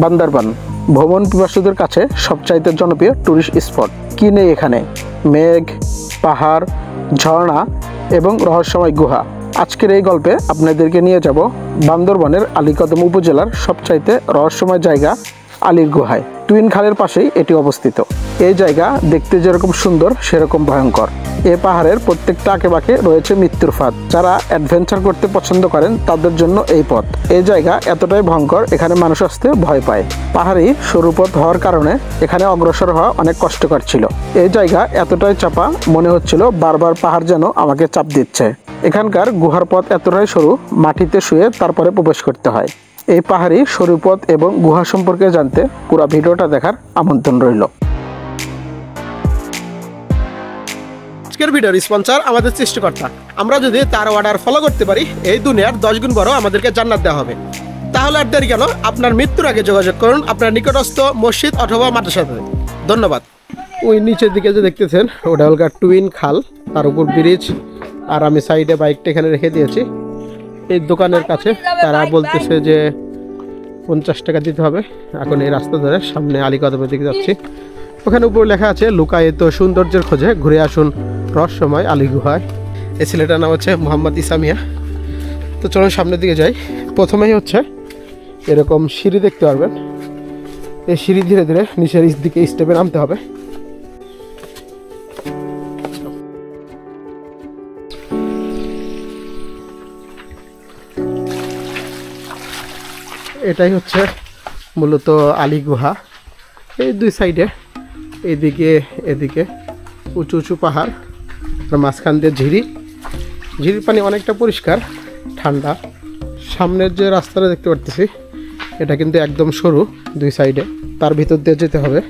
বান্দরবান ভ্রমণ পিপাসুদের কাছে সবচাইতে জনপ্রিয় টুরিস্ট স্পট। কি নেই এখানে? মেঘ, পাহাড়, ঝর্ণা এবং রহস্যময় গুহা। আজকের এই গল্পে আপনাদেরকে নিয়ে যাব বান্দরবানের আলীকদম উপজেলার সবচাইতে রহস্যময় জায়গা আলীর গুহায়। টুইন খালের পাশেই এটি অবস্থিত। এই জায়গা দেখতে যেরকম সুন্দর সেরকম ভয়ঙ্কর। এই পাহাড়ের প্রত্যেকটা আঁকেবাঁকে রয়েছে মৃত্যুর ফাঁদ। যারা অ্যাডভেঞ্চার করতে পছন্দ করেন তাদের জন্য এই পথ। এই জায়গা এতটাই ভয়ঙ্কর, এখানে মানুষ আসতে ভয় পায়। পাহাড়ি সরু পথ হওয়ার কারণে এখানে অগ্রসর হওয়া অনেক কষ্টকর ছিল। এই জায়গা এতটাই চাপা, মনে হচ্ছিল বারবার পাহাড় যেন আমাকে চাপ দিচ্ছে। এখানকার গুহার পথ এতটাই সরু, মাটিতে শুয়ে তারপরে প্রবেশ করতে হয়। এই পাহাড়ি সরু পথ এবং গুহা সম্পর্কে জানতে পুরো ভিডিওটা দেখার আমন্ত্রণ রইল। আজকের ভিডিওর স্পন্সর আমাদের সৃষ্টিকর্তা। আমরা যদি তার অর্ডার ফলো করতে পারি, এই দুনিয়ার 10 গুণ বড় আমাদেরকে জান্নাত দেওয়া হবে। তাহলে আর দেরি কেন? আপনার মৃত্যুর আগে যোগাযোগ করুন আপনার নিকটস্থ মসজিদ অথবা মাদ্রাসাতে। ধন্যবাদ। ওই নিচের দিকে যে দেখতেছেন ওটা হল টুইন খাল, তার উপর ব্রিজ, আর আমি সাইডে বাইকটা এখানে রেখে দিয়েছি। এই দোকানের কাছে তারা বলতেছে যে 50 টাকা দিতে হবে। এখন এই রাস্তা ধরে সামনে আলীকদমের দিকে যাচ্ছি। ওখানে উপর লেখা আছে লুকায়িত সৌন্দর্যের খোঁজে ঘুরে আসুন রহস্যময় আলী গুহায়। এই ছেলেটার নাম হচ্ছে মোহাম্মদ ইসামিয়া। তো চলুন সামনের দিকে যাই। প্রথমেই হচ্ছে এরকম সিঁড়ি দেখতে পারবেন। এই সিঁড়ি ধীরে ধীরে নিচের দিকে স্টেপে নামতে হবে। এটাই হচ্ছে মূলত আলী গুহা। এই দুই সাইডে এদিকে এদিকে উঁচু উঁচু পাহাড়, আর মাঝখান দিয়ে ঝিরির পানি অনেকটা পরিষ্কার, ঠান্ডা। সামনের যে রাস্তাটা দেখতে পারতেছি এটা কিন্তু একদম সরু, দুই সাইডে তার ভিতর দিয়ে যেতে হবে।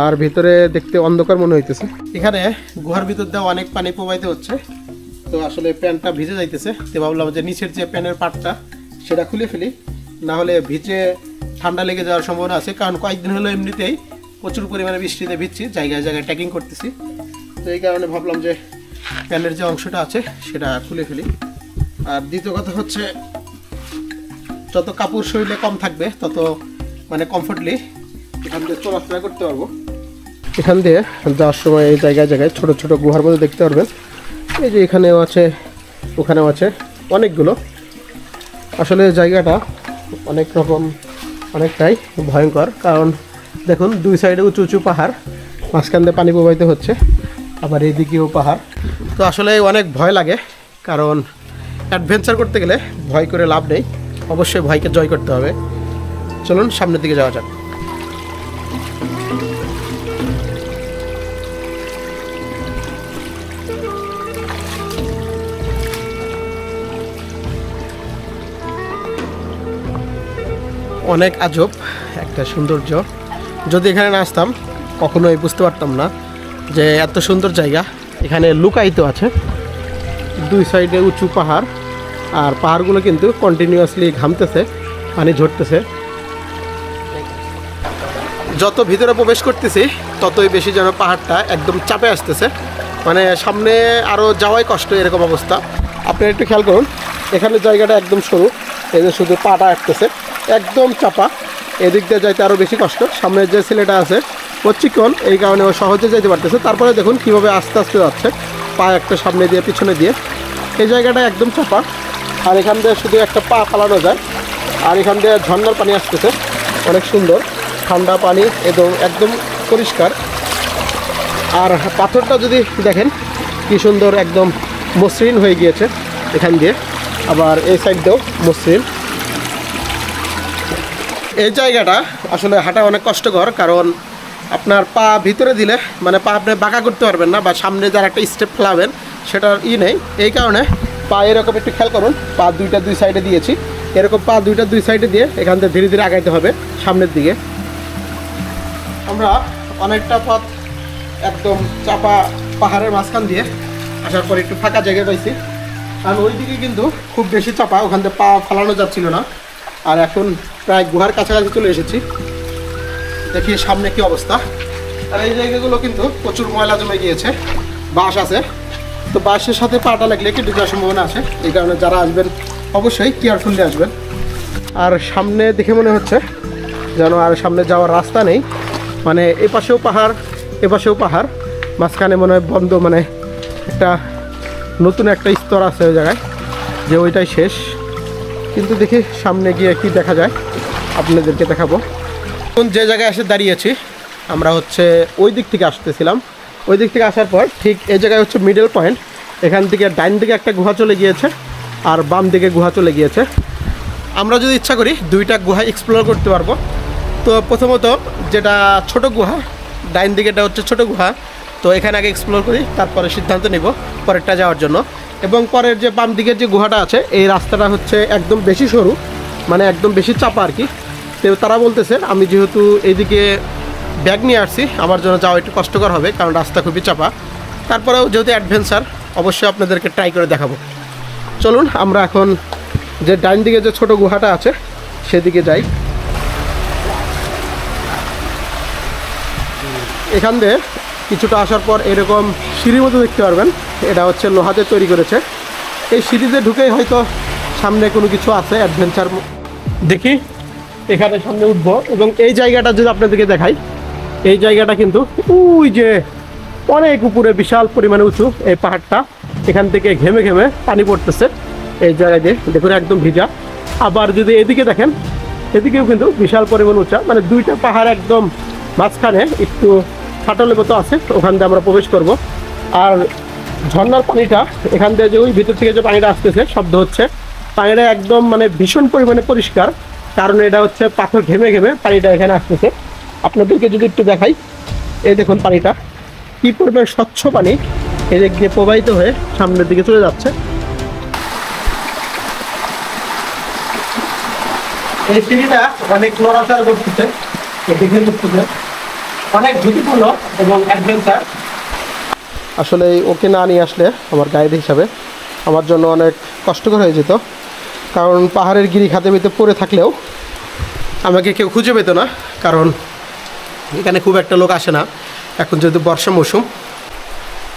আর ভিতরে দেখতে অন্ধকার মনে হইতেছে। এখানে গুহার ভিতর দিয়ে অনেক পানি প্রবাহিত হচ্ছে। তো আসলে প্যান্টটা ভিজে যাইতেছে, তো ভাবলাম যে নিচের যে প্যানের পাটটা সেটা খুলে ফেলি, না হলে ভিজে ঠান্ডা লেগে যাওয়ার সম্ভাবনা আছে। কারণ কয়েকদিন হলো এমনিতেই প্রচুর পরিমাণে বৃষ্টিতে ভিজছি, জায়গায় জায়গায় ট্রেকিং করতেছি। তো এই কারণে ভাবলাম যে প্যানের যে অংশটা আছে সেটা খুলে ফেলি। আর দ্বিতীয় কথা হচ্ছে যত কাপড় শরীরে কম থাকবে তত কমফোর্টলি এখান দিয়ে চলাফেরা করতে পারবো। এখান দিয়ে যাওয়ার সময় এই জায়গায় জায়গায় ছোটো ছোটো গুহার মধ্যে দেখতে পারবেন। এই যে এখানেও আছে, ওখানেও আছে, অনেকগুলো। আসলে জায়গাটা অনেক রকম, অনেকটাই ভয়ঙ্কর। কারণ দেখুন দুই সাইডে উঁচু উঁচু পাহাড়, মাঝখান দিয়ে পানি প্রবাহিত হচ্ছে, আবার এইদিকেও পাহাড়। তো আসলে অনেক ভয় লাগে, কারণ অ্যাডভেঞ্চার করতে গেলে ভয় করে লাভ নেই, অবশ্যই ভয়কে জয় করতে হবে। চলুন সামনের দিকে যাওয়া যাক। অনেক আজব একটা সৌন্দর্য। যদি এখানে না আসতাম কখনোই বুঝতে পারতাম না যে এত সুন্দর জায়গা এখানে লুকায়িত আছে। দুই সাইডে উঁচু পাহাড়, আর পাহাড়গুলো কিন্তু কন্টিনিউয়াসলি ঘামতেছে, পানি ঝরতেছে। যত ভিতরে প্রবেশ করতেছি ততই বেশি যেন পাহাড়টা একদম চাপে আসতেছে, সামনে আরও যাওয়াই কষ্ট, এরকম অবস্থা। আপনি একটু খেয়াল করুন, এখানে জায়গাটা একদম সরু, এই যে শুধু পাটা আসতেছে, একদম চাপা। এদিক দিয়ে যাইতে আরও বেশি কষ্ট। সামনের যে ছেলেটা আছে ও চিকন, এই কারণে ও সহজে যাইতে পারতেছে। তারপরে দেখুন কীভাবে আস্তে আস্তে যাচ্ছে, পা একটা সামনে দিয়ে পিছনে দিয়ে। এই জায়গাটা একদম চাপা, আর এখান দিয়ে শুধু একটা পা ফালানো যায়। আর এখান দিয়ে ঝর্নার পানি আসতেছে, অনেক সুন্দর ঠান্ডা পানি এবং একদম পরিষ্কার। আর পাথরটা যদি দেখেন কি সুন্দর, একদম মসৃণ হয়ে গিয়েছে এখান দিয়ে, আবার এই সাইড দিয়েও মসৃণ। এই জায়গাটা আসলে হাঁটা অনেক কষ্টকর, কারণ আপনার পা ভিতরে দিলে পা আপনি বাঁকা করতে পারবেন না, বা সামনে যার একটা স্টেপ ফেলাবেন সেটার নেই। এই কারণে পা এরকম একটু খেয়াল করুন, পা দুইটা দুই সাইডে দিয়েছি, এরকম পা দুইটা দুই সাইডে দিয়ে এখান থেকে ধীরে ধীরে আগাইতে হবে সামনের দিকে। আমরা অনেকটা পথ একদম চাপা পাহাড়ের মাঝখান দিয়ে আসার পর একটু ফাঁকা জায়গা পাইছি। কারণ ওই দিকে কিন্তু খুব বেশি চাপা, ওখান থেকে পা ফালানো যাচ্ছিল না। আর এখন প্রায় গুহার কাছাকাছি চলে এসেছি, দেখি সামনে কি অবস্থা। আর এই জায়গাগুলো কিন্তু প্রচুর ময়লা জমে গিয়েছে, বাঁশ আছে, তো বাঁশের সাথে পাটা লাগলে কেটে যাওয়ার সম্ভাবনা আছে। এই কারণে যারা আসবেন অবশ্যই কেয়ারফুলি আসবেন। আর সামনে দেখে মনে হচ্ছে যেন আর সামনে যাওয়ার রাস্তা নেই, মানে এ পাশেও পাহাড় এ পাশেও পাহাড়, মাঝখানে মনে হয় বন্ধ, মানে একটা নতুন একটা স্তর আছে ওই জায়গায়, যে ওইটাই শেষ। কিন্তু দেখি সামনে গিয়ে কি দেখা যায় আপনাদেরকে দেখাবো। এখন যে জায়গায় এসে দাঁড়িয়েছি আমরা হচ্ছে ওই দিক থেকে আসতেছিলাম, ওই দিক থেকে আসার পর ঠিক এই জায়গায় হচ্ছে মিডল পয়েন্ট। এখান থেকে ডাইন দিকে একটা গুহা চলে গিয়েছে আর বাম দিকে গুহা চলে গিয়েছে। আমরা যদি ইচ্ছা করি দুইটা গুহা এক্সপ্লোর করতে পারবো। তো প্রথমত যেটা ছোট গুহা, ডাইন দিকেটা হচ্ছে ছোট গুহা, তো এখানে আগে এক্সপ্লোর করি, তারপরে সিদ্ধান্ত নিব পরেরটা যাওয়ার জন্য। এবং পরের যে বাম দিকের যে গুহাটা আছে এই রাস্তাটা হচ্ছে একদম বেশি সরু, মানে একদম বেশি চাপা আর কি। তো তারা বলতেছে আমি যেহেতু এইদিকে ব্যাগ নিয়ে আসছি আমার জন্য যাওয়া একটু কষ্টকর হবে, কারণ রাস্তা খুবই চাপা। তারপরেও যেহেতু অ্যাডভেঞ্চার অবশ্যই আপনাদেরকে ট্রাই করে দেখাবো। চলুন আমরা এখন যে ডাইন দিকে যে ছোট গুহাটা আছে সেদিকে যাই। এখান দিয়ে কিছুটা আসার পর এরকম সিঁড়ির মতো দেখতে পারবেন, এটা হচ্ছে লোহাতে তৈরি করেছে। এই সিঁড়িতে ঢুকেই হয়তো সামনে কোনো কিছু আছে অ্যাডভেঞ্চার। দেখি এখানে সামনে উঠবো, এবং এই জায়গাটা যদি আপনাদেরকে দেখাই, এই জায়গাটা কিন্তু ওই যে অনেক উপরে বিশাল পরিমাণে উঁচু এই পাহাড়টা, এখান থেকে ঘেমে ঘেমে পানি পড়তেছে এই জায়গায় দিয়ে, দেখুন একদম ভিজা। আবার যদি এদিকে দেখেন এদিকেও কিন্তু বিশাল পরিমাণ উঁচা, মানে দুইটা পাহাড় একদম মাঝখানে একটু ফাটলের মতো আছে, ওখান দিয়ে আমরা প্রবেশ করব। আর ঝর্ণার পানিটা এখান থেকে যে ওই ভিতর থেকে যে পানিটা আসতেছে শব্দ হচ্ছে, পানিটা একদম মানে ভীষণ পরিমাণে পরিষ্কার, কারণ এটা হচ্ছে পাথর ঘেমে ঘেমে পানিটা এখানে আসতেছে। আপনাদেরকে যদি একটু দেখাই, এই দেখুন পানিটা কি পরিমাণ স্বচ্ছ পানি এদিক দিয়ে প্রবাহিত হয়ে সামনের দিকে চলে যাচ্ছে। এই সিঁড়িটা অনেক নড়াচড়া করতেছে, এদিকে করতেছে, অনেক ঝুঁকিপূর্ণ এবং অ্যাডভেঞ্চার। আসলে ওকে না নিয়ে আসলে আমার গাইড হিসাবে আমার জন্য অনেক কষ্টকর হয়ে যেত, কারণ পাহাড়ের গিরিখাতে ভিতরে পড়ে থাকলেও আমাকে কেউ খুঁজে পেত না, কারণ এখানে খুব একটা লোক আসে না এখন যেহেতু বর্ষা মৌসুম।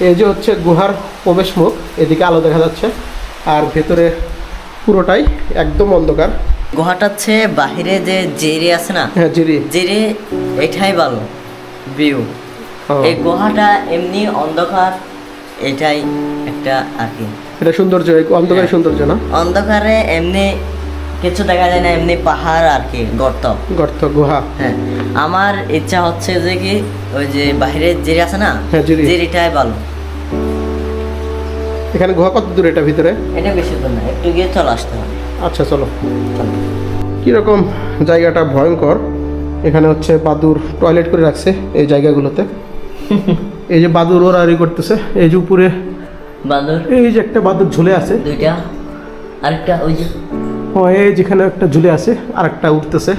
এই যে হচ্ছে গুহার প্রবেশ মুখ, এদিকে আলো দেখা যাচ্ছে, আর ভেতরে পুরোটাই একদম অন্ধকার। গুহাটা হচ্ছে বাহিরে যে জেরি আছে না, হ্যাঁ জেরি এটাই ভালো ভিউ। এই গুহাটা এমনি অন্ধকার, এটাই একটা আর কি, এটা সৌন্দর্য, অন্ধকারের সৌন্দর্য না, অন্ধকারে এমনি কিছু দেখা যায় না, এমনি পাহাড় আর কি, গর্ত গর্ত গুহা। হ্যাঁ, আমার ইচ্ছা হচ্ছে যে কি ওই যে বাইরের জেরি আছে না, হ্যাঁ জেরিটাই ভালো। এখানে গুহা কত দূর এটা ভিতরে? এটা বেশি দূর না, একটু গিয়ে চলে আসতে হবে। আচ্ছা চলো। কীরকম জায়গাটা ভয়ঙ্কর, এখানে হচ্ছে বাদুর টয়লেট করে রাখছে এই জায়গাগুলোতে। এই যে বাদুর ওড়াড়ি করতেছে, এই যে উপরে বাদুর, এই যে একটা বাদুর ঝুলে আছে, দুইটা, আরেকটা ওই যে এই যেখানে একটা ঝুলে আছে আর একটা উঠতেছে।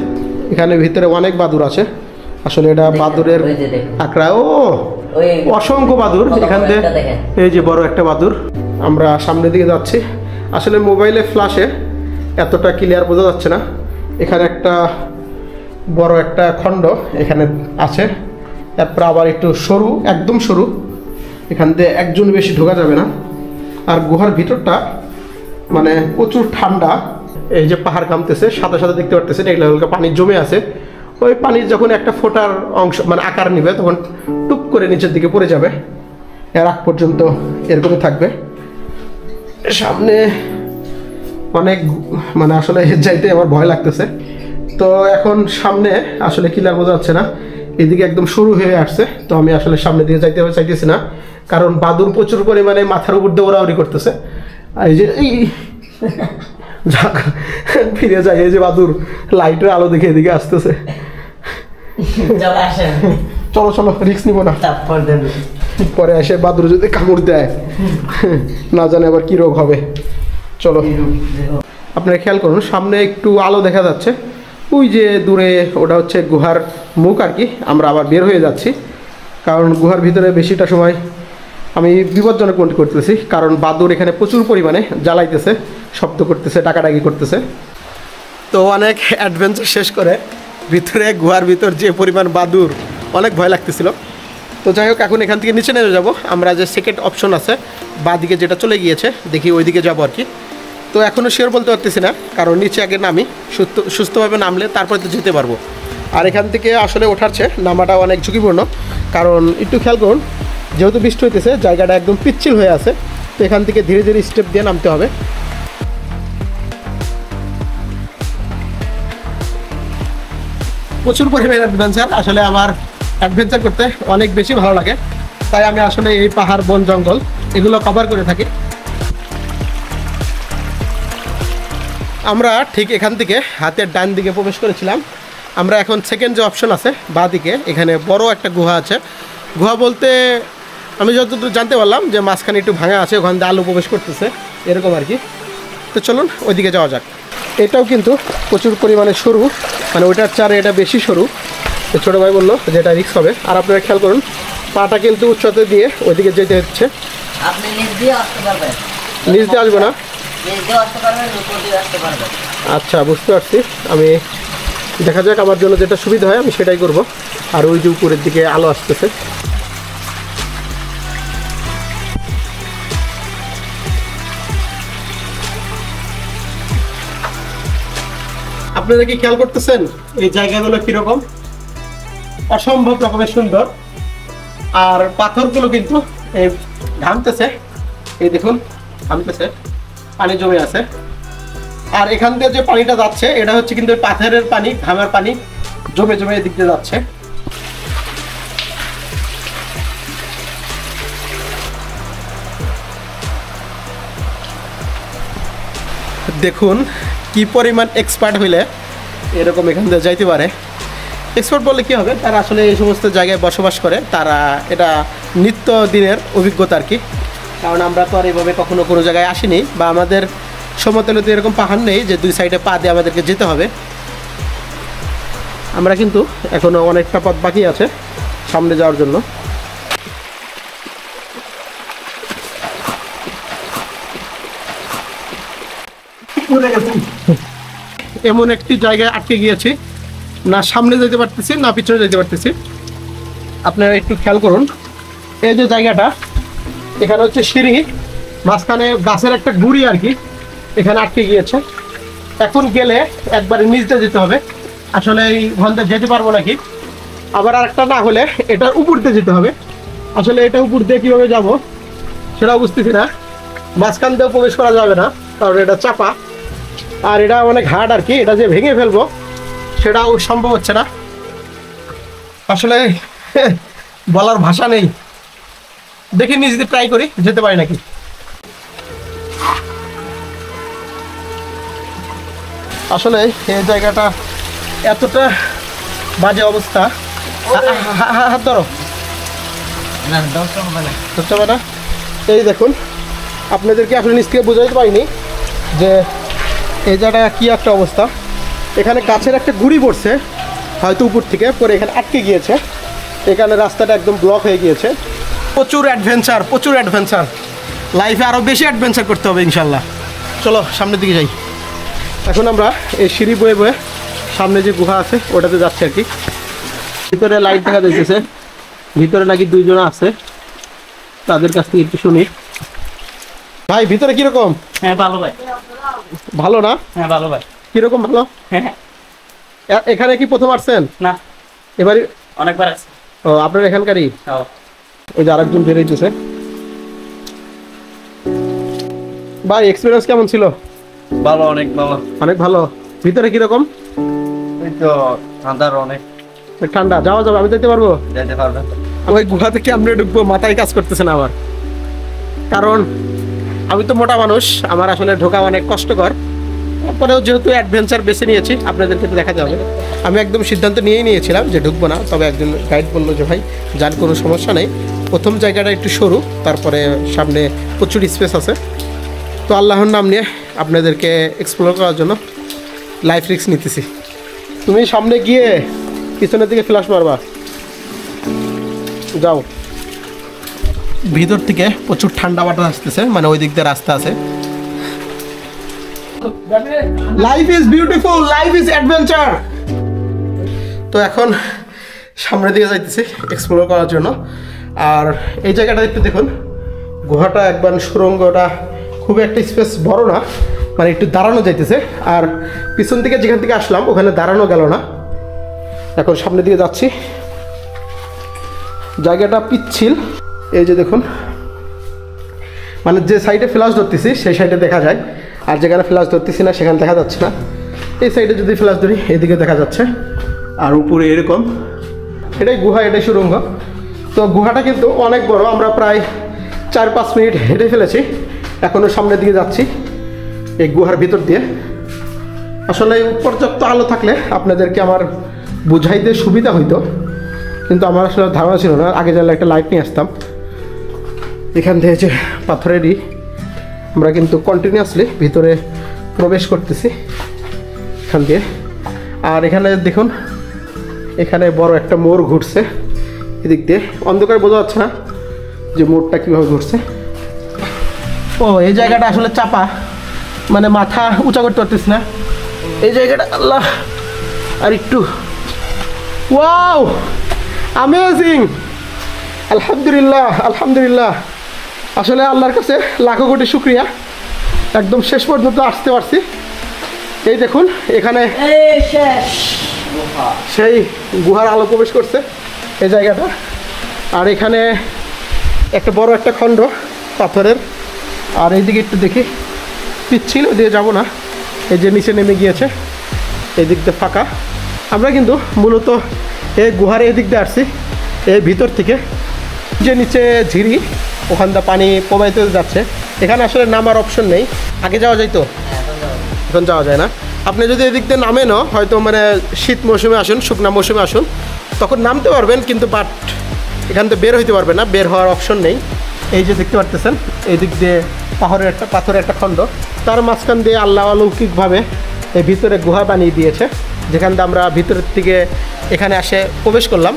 এখানে ভিতরে অনেক বাদুর আছে, আসলে এটা বাদুরের আকড়া। ও অসংখ্য বাদুর এখান থেকে, এই যে বড় একটা বাদুর। আমরা সামনের দিকে যাচ্ছি, আসলে মোবাইলে ফ্ল্যাশে এতটা ক্লিয়ার বোঝা যাচ্ছে না। এখানে একটা বড় একটা খণ্ড এখানে আছে, তারপর আবার একটু সরু, একদম সরু, এখান থেকে একজন বেশি ঢোকা যাবে না। আর গুহার ভিতরটা মানে প্রচুর ঠান্ডা, এই যে পাহাড় কামতেছে সাথে সাথে দেখতে পারতেছেন এগুলো হালকা পানি জমে আছে। ওই পানির যখন একটা ফোটার অংশ মানে আকার নিবে তখন টুপ করে নিচের দিকে পড়ে যাবে, এর আগ পর্যন্ত এরকমই থাকবে। সামনে অনেক মানে আসলে যাইতে আমার ভয় লাগতেছে। তো এখন সামনে আসলে ক্লিয়ার বোঝা যাচ্ছে না, এদিকে একদম শুরু হয়ে আসছে, তো আমি আসলে সামনের দিকে যাইতে চাইতেছি না, কারণ বাদুর প্রচুর পরিমাণে মাথার উপর দিয়ে ওড়াউড়ি করতেছে। আর এই যে যাক ফিরে যায়, এই যে বাদুর লাইটের আলো দেখে এদিকে আসতেছে। চলো চলো, রিস্ক নিব না, পরে এসে বাদুর যদি কামড় দেয় না জানে আবার কি রোগ হবে। চলো, আপনারা খেয়াল করুন সামনে একটু আলো দেখা যাচ্ছে, ওই যে দূরে ওটা হচ্ছে গুহার মুখ আর কি। আমরা আবার বের হয়ে যাচ্ছি, কারণ গুহার ভিতরে বেশিটা সময় আমি বিপজ্জনক মনে করতেছি, কারণ বাদুর এখানে প্রচুর পরিমাণে জ্বালাইতেছে, শব্দ করতেছে, ডাকাডাকি করতেছে। তো অনেক অ্যাডভেঞ্চার শেষ করে ভিতরে গুহার ভিতর যে পরিমাণ বাদুর, অনেক ভয় লাগতেছিল। তো যাই হোক, এখন এখান থেকে নিচে নেমে যাব। আমরা যে সেকেন্ড অপশন আছে বাঁ দিকে যেটা চলে গিয়েছে, দেখি ওই দিকে যাবো আর কি। তো এখনও শিওর বলতে পারতেছি না, কারণ নিচে আগে নামি, সুস্থভাবে নামলে তারপরে তো যেতে পারবো। আর এখান থেকে আসলে ওঠারছে নামাটা অনেক ঝুঁকিপূর্ণ, কারণ একটু খেয়াল করুন, যেহেতু বৃষ্টি হইতেছে জায়গাটা একদম পিচ্ছিল হয়ে আছে, তো এখান থেকে ধীরে ধীরে স্টেপ দিয়ে নামতে হবে। প্রচুর পরিমাণে অ্যাডভেঞ্চার, আসলে আমার অ্যাডভেঞ্চার করতে অনেক বেশি ভালো লাগে, তাই আমি আসলে এই পাহাড় বন জঙ্গল এগুলো কভার করে থাকি। আমরা ঠিক এখান থেকে হাতের ডান দিকে প্রবেশ করেছিলাম। আমরা এখন সেকেন্ড যে অপশন আছে বাঁ দিকে, এখানে বড় একটা গুহা আছে। গুহা বলতে আমি যতদূর জানতে পারলাম যে মাঝখানে একটু ভাঙা আছে, ওখান দিয়ে আলো প্রবেশ করতেছে এরকম আর কি। তো চলুন ওইদিকে যাওয়া যাক। এটাও কিন্তু প্রচুর পরিমাণে সরু, মানে ওইটার চারে এটা বেশি সরু। তো ছোটো ভাই বললো যে এটা রিস্ক হবে। আর আপনারা খেয়াল করুন, পাটা কিন্তু উচ্চতে দিয়ে ওইদিকে যেতে হচ্ছে। আপনি নিচ দিয়ে আসতে পারবেন, নিচ দিয়ে আসবো না? নিচ দিয়ে আসতে পারবেন, উপর দিয়ে আসতে পারবেন। আচ্ছা, বুঝতে পারছি। আমি দেখা যাক আমার জন্য যেটা সুবিধা হয় আমি সেটাই করব। আর ওই যে উপরের দিকে আলো আসতেছে। আপনারা কি খেয়াল করতেছেন এই জায়গাগুলো কিরকম? অসম্ভব রকমের সুন্দর। আর পাথরগুলো কিন্তু এই ঘামতেছে, এই দেখুন ঘামতেছে, পানি জমে আছে। আর এখান থেকে যে পানিটা যাচ্ছে এটা হচ্ছে কিন্তু পাথরের পানি, ঘামের পানি জমে জমে এদিক দিয়ে যাচ্ছে। দেখুন কি পরিমাণ এক্সপার্ট হইলে এরকম এখান থেকে যাইতে পারে। এক্সপার্ট বললে কি হবে, তারা আসলে এই সমস্ত জায়গায় বসবাস করে, তারা এটা নিত্য দিনের অভিজ্ঞতা আর কি। কারণ আমরা তো আর এইভাবে কখনো কোনো জায়গায় আসিনি, বা আমাদের সমতলে তো এরকম পাহাড় নেই যে দুই সাইডে পা দিয়ে আমাদেরকে যেতে হবে। আমরা কিন্তু এখনো অনেকটা পথ বাকি আছে সামনে যাওয়ার জন্য। এমন একটি জায়গায় আটকে গিয়েছি, না সামনে যেতে পারতেছি না পিছনে যেতে পারতেছি। আপনারা একটু খেয়াল করুন, এই যে জায়গাটা, এখানে হচ্ছে সিঁড়ি, মাঝখানে গাছের একটা গুড়ি আর কি এখানে আটকে গিয়েছে। এখন গেলে একবারে নিচে যেতে হবে। আসলে এই ঘন্টা যেতে পারবো নাকি, আবার আরেকটা না হলে এটার উপর দিয়ে যেতে হবে। আসলে এটা উপর দিয়ে কীভাবে যাবো সেটাও বুঝতেছি না। মাঝখান দিয়েও প্রবেশ করা যাবে না, কারণ এটা চাপা, আর এটা অনেক হার্ড আর কি। এটা যে ভেঙে ফেলবো সেটাও সম্ভব হচ্ছে না। আসলে বলার ভাষা নেই। দেখি নিজে ট্রাই করি যেতে পারি নাকি। আসলে এই জায়গাটা এতটা বাজে অবস্থা। হাত ধরো না, দশটা হবে না। ধরতে হবে না। এই দেখুন, আপনাদেরকে আসলে নিচ থেকে বোঝাতে পারিনি যে এই জায়গাটা কী একটা অবস্থা। এখানে গাছের একটা গুঁড়ি পড়ছে হয়তো উপর থেকে পরে, এখানে আটকে গিয়েছে। এখানে রাস্তাটা একদম ব্লক হয়ে গিয়েছে। প্রচুর অ্যাডভেঞ্চার, প্রচুর অ্যাডভেঞ্চার। লাইফে আরও বেশি অ্যাডভেঞ্চার করতে হবে ইনশাল্লাহ। চলো সামনের দিকে যাই। এখন আমরা এই সিঁড়ি বয়ে বয়ে সামনে যে গুহা আছে ওটাতে যাচ্ছি আর কি। ভিতরে লাইট দেখা যাইতেছে, ভিতরে নাকি দুইজন আছে, তাদের কাছ থেকে একটু শুনি। ভাই ভিতরে কিরকম? হ্যাঁ ভালো ভাই। ভালো না? হ্যাঁ ভালো ভাই। কিরকম ভালো? হ্যাঁ। এখানে কি প্রথম আসছেন? না, এবারে অনেকবার আছে। ও, আপনার এখানকারই? ওই যে আরেকজন বেরিয়েছে। ভাই এক্সপিরিয়েন্স কেমন ছিল? ভালো, অনেক ভালো। অনেক ভালো। ভিতরে কিরকম? এই তো ঠান্ডার অনেক। ঠান্ডা। যাওয়া যাবে? আমি যেতে পারবো? যেতে পারবেন। ওই গুহা থেকে আমরা ঢুকবো, মাথায় কাজ করতেছে না আমার, কারণ আমি তো মোটা মানুষ, আমার আসলে ঢোকা অনেক কষ্টকর। তারপরেও যেহেতু অ্যাডভেঞ্চার বেছে নিয়েছি আপনাদেরকে তো দেখাতে হবে। আমি একদম সিদ্ধান্ত নিয়েই নিয়েছিলাম যে ঢুকবো না, তবে একজন গাইড বললো যে ভাই যার কোনো সমস্যা নেই, প্রথম জায়গাটা একটু সরু, তারপরে সামনে প্রচুর স্পেস আছে। তো আল্লাহর নাম নিয়ে আপনাদেরকে এক্সপ্লোর করার জন্য লাইফ রিস্ক নিতেছি। তুমি সামনে গিয়ে পিছনের দিকে ফ্ল্যাশ মারবা, যাও। ভিতর থেকে প্রচুর ঠান্ডা বাতাস আসতেছে, মানে ওই দিক দিয়ে রাস্তা আছে। Life is beautiful, life is adventure. তো এখন সামনের দিকে যাইতেছি এক্সপ্লোর করার জন্য। আর এই জায়গাটা একটু দেখুন, গুহাটা একবার সুড়ঙ্গটা খুব একটা স্পেস বড় না, মানে একটু দাঁড়ানো যাইতেছে। আর পিছন থেকে যেখান থেকে আসলাম ওখানে দাঁড়ানো গেল না। এখন সামনের দিকে যাচ্ছি। জায়গাটা পিচ্ছিল, এই যে দেখুন, মানে যে সাইডে ফ্ল্যাশ ধরতেছি সেই সাইডে দেখা যায়, আর যেখানে ফ্ল্যাশ ধরতেছি না সেখানে দেখা যাচ্ছে না। এই সাইডে যদি ফ্ল্যাশ ধরি এদিকে দেখা যাচ্ছে, আর উপরে এরকম। এটাই গুহা, এটাই সুড়ঙ্গ। তো গুহাটা কিন্তু অনেক বড়, আমরা প্রায় 4-5 মিনিট হেঁটে ফেলেছি, এখনও সামনের দিকে যাচ্ছি এই গুহার ভিতর দিয়ে। আসলে পর্যাপ্ত আলো থাকলে আপনাদেরকে আমার বুঝাইতে সুবিধা হইতো, কিন্তু আমার আসলে ধারণা ছিল না। আগে জানলে একটা লাইট নিয়ে আসতাম। এখান থেকে যে পাথরেরই আমরা কিন্তু কন্টিনিউয়াসলি ভিতরে প্রবেশ করতেছি এখান দিয়ে। আর এখানে দেখুন, এখানে বড় একটা মোড় ঘুরছে এদিক দিয়ে, অন্ধকার বোঝা যাচ্ছে না যে মোড়টা কীভাবে ঘুরছে। ও এই জায়গাটা আসলে চাপা, মানে মাথা উঁচা করতে পারতিস না এই জায়গাটা। আল্লাহ, আর একটু, ওয়াও অ্যামেজিং, আলহামদুলিল্লাহ আলহামদুলিল্লাহ। আসলে আল্লাহর কাছে লাখো কোটি শুক্রিয়া, একদম শেষ পর্যন্ত আসতে পারছি। এই দেখুন এখানে সেই গুহার আলো প্রবেশ করছে এই জায়গাটা। আর এখানে একটা বড় একটা খণ্ড পাথরের। আর এইদিকে একটু দেখি, পিচ্ছিল, দিয়ে যাব না। এই যে নিচে নেমে গিয়েছে, এই দিক দিয়ে ফাঁকা। আমরা কিন্তু মূলত এই গুহার এই দিক দিয়ে আসছি, এই ভিতর থেকে যে নিচে ঝিরি, ওখান দিয়ে পানি প্রবাহিত যাচ্ছে। এখানে আসলে নামার অপশন নেই, আগে যাওয়া যায় তো, এখন যাওয়া যায় না। আপনি যদি এদিক দিয়ে নামেনও, হয়তো মানে শীত মৌসুমে আসুন, শুকনা মৌসুমে আসুন, তখন নামতে পারবেন, কিন্তু বাট এখান থেকে বের হইতে পারবেন না, বের হওয়ার অপশন নেই। এই যে দেখতে পারতেছেন এই দিক দিয়ে পাথরের একটা খণ্ড, তার মাঝখান দিয়ে আল্লাহ অলৌকিকভাবে এই ভিতরে গুহা বানিয়ে দিয়েছে, যেখান দিয়ে আমরা ভিতরের থেকে এখানে আসে প্রবেশ করলাম।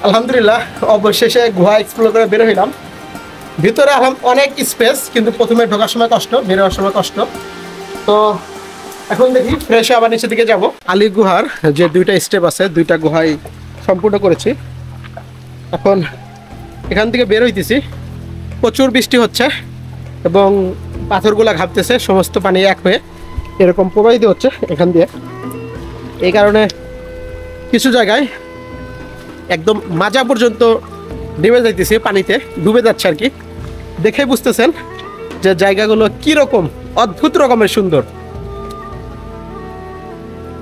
আলহামদুলিল্লাহ, অবশেষে গুহা এক্সপ্লোর করে বের হইলাম। ভিতরে অনেক স্পেস, কিন্তু প্রথমে ঢোকার সময় কষ্ট, বের হওয়ার সময় কষ্ট। তো এখন দেখি ফ্রেশ আবার নিচের দিকে যাব। আলী গুহার যে 2টা স্টেপ আছে, 2টা গুহাই সম্পূর্ণ করেছি। এখন এখান থেকে বের হইতেছি, প্রচুর বৃষ্টি হচ্ছে এবং পাথরগুলা ঘাপতেছে, সমস্ত পানি এক হয়ে এরকম প্রবাহিত হচ্ছে এখান দিয়ে। এই কারণে কিছু জায়গায় একদম মাজা পর্যন্ত নেমে যাইতেছি, পানিতে ডুবে যাচ্ছে আর কি। দেখে বুঝতেছেন যে জায়গাগুলো কীরকম অদ্ভুত রকমের সুন্দর।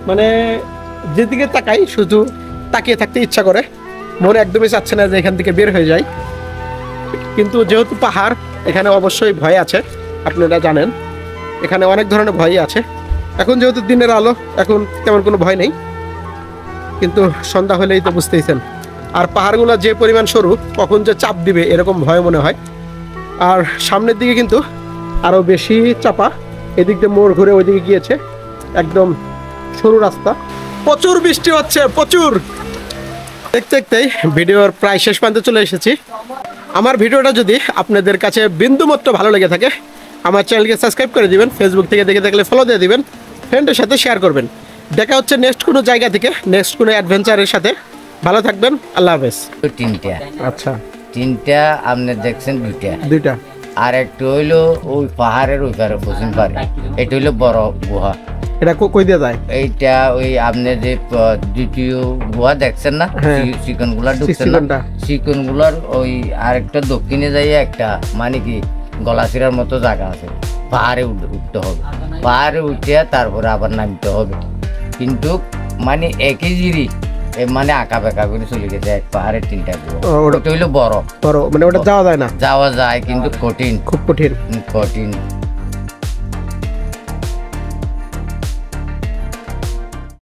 মানে যেদিকে তাকাই শুধু তাকিয়ে থাকতে ইচ্ছা করে, মনে একদমই চাচ্ছে না যে এখান থেকে বের হয়ে যায়। কিন্তু যেহেতু পাহাড়, এখানে অবশ্যই ভয় আছে, আপনারা জানেন এখানে অনেক ধরনের ভয় আছে। এখন যেহেতু দিনের আলো, এখন তেমন কোনো ভয় নেই, কিন্তু সন্ধ্যা হলেই তো বুঝতেইছেন। আর পাহাড়গুলো যে পরিমাণ সরু, কখন যে চাপ দিবে এরকম ভয় মনে হয়। আর সামনের দিকে কিন্তু আরও বেশি চাপা, এদিক দিয়ে মোড় ঘুরে ওইদিকে গিয়েছে, একদম সরু রাস্তা। প্রচুর বৃষ্টি হচ্ছে, প্রচুর। দেখতে দেখতেই ভিডিওর প্রায় শেষ প্রান্তে চলে এসেছি। আমার ভিডিওটা যদি আপনাদের কাছে বিন্দুমাত্র ভালো লেগে থাকে, আমার চ্যানেলকে সাবস্ক্রাইব করে দিবেন, ফেসবুক থেকে দেখে থাকলে ফলো দিয়ে দিবেন, ফ্রেন্ডের সাথে শেয়ার করবেন। দেখা হচ্ছে নেক্সট কোনো জায়গা থেকে, নেক্সট কোনো অ্যাডভেঞ্চারের সাথে। ভালো থাকবেন, আল্লাহ হাফেজ। 3টা, আচ্ছা 3টা আপনি দেখছেন, 2টা। আর একটু হইলো ওই পাহাড়ের ওই পারে, পশ্চিম পারে, এটা হইলো বড় গুহা। এটা কই দিয়ে যায়? এইটা ওই আপনি যে দ্বিতীয় গুহা দেখছেন না, চিকন গুলা ঢুকছেন না, চিকন গুলার ওই আরেকটা দক্ষিণে যাই একটা, মানে কি গলাচিরার মতো জায়গা আছে, পাহাড়ে উঠতে হবে, পাহাড়ে উঠে তারপরে আবার নামতে হবে। কিন্তু মানে একই জিরি, মানে আঁকা বেঁকা করে চলে গেছে, এক পাহাড়ের 3টা গুহা। ওটা হইলো বড়, মানে ওটা যাওয়া যায় না? যাওয়া যায় কিন্তু কঠিন, খুব কঠিন।